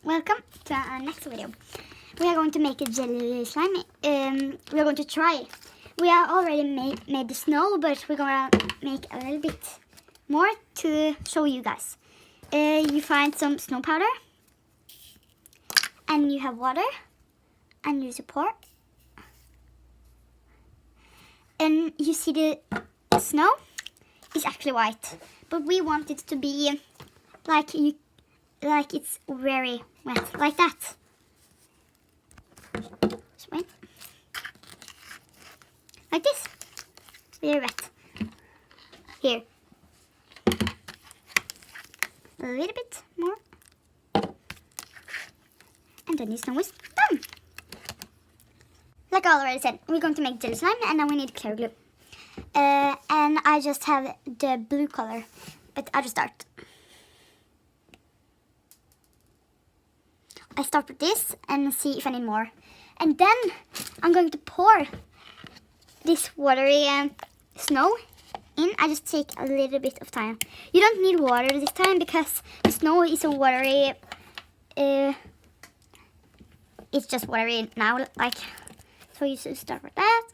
welcome to our next video. We are going to make a jelly slime. We are going to try. We are already made the snow, but we're going to make a little bit more to show you guys. You find some snow powder, and you have water, and you pour. And you see the snow is actually white, but we want it to be like it's very wet, like that. So wait. Like this, very wet. Here, a little bit more, and then the snow is done. Like I already said, we're going to make jelly slime, and then we need clear glue. And I just have the blue color, but I just start. I start with this and see if I need more. And then I'm going to pour this watery snow in. I just take a little bit of time. You don't need water this time because the snow is a watery. It's just watery now, like. So you should start with that.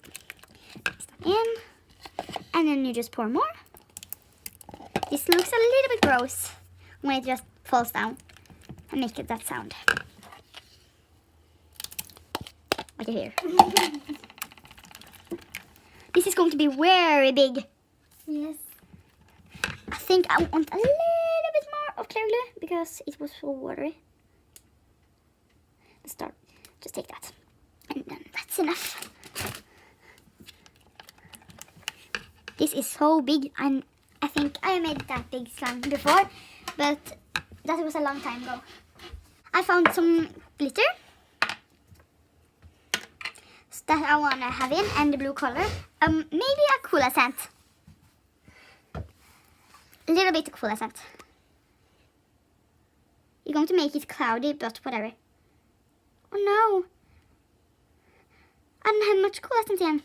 Mix that in, and then you just pour more. This looks a little bit gross when it just falls down and make it that sound. Like you hear. This is going to be very big. Yes. I think I want a little bit more of clear glue because it was so watery. Let's start. Just take that. And then that's enough. This is so big, and I think I made that big slime before, but that was a long time ago. I found some glitter that I want to have in, and the blue color. Maybe a cola scent. A little bit of cola scent. You're going to make it cloudy, but whatever. Oh no! I don't have much cola scent in.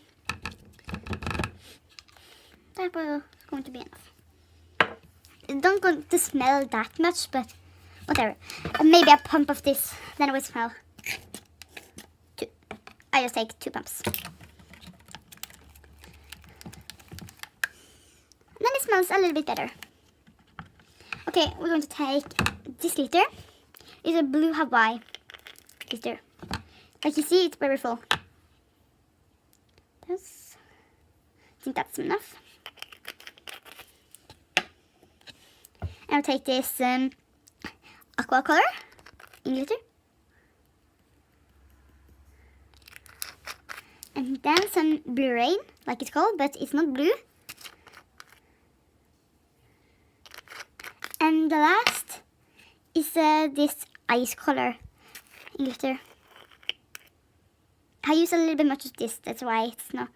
That was going to be enough. It's not going to smell that much, but whatever. Maybe a pump of this, then it will smell. I just take 2 pumps. And then it smells a little bit better. Okay, we're going to take this glitter. It's a blue Hawaii glitter. Like you see, it's very full. I think that's enough. And I'll take this aqua color in glitter. And then some blue rain, like it's called, but it's not blue. And the last is this ice color in glitter. I use a little bit much of this, that's why it's not,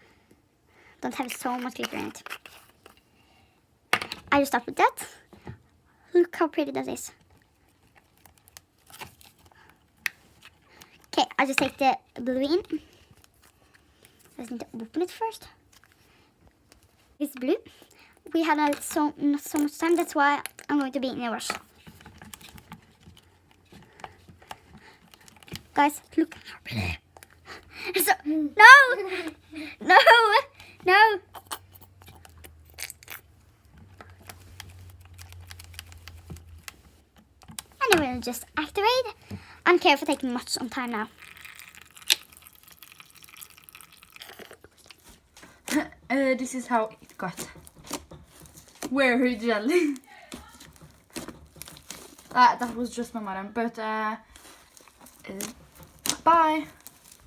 don't have so much glitter in it. I just start with that. Look how pretty that is. Okay, I just take the blue in. I just need to open it first. It's blue. We had not so much time, that's why I'm going to be in a rush. Guys, look how pretty. So, no! And I will just activate. I don't care if it takes much on time now. This is how it got. Very jelly. That was just my mother, but bye.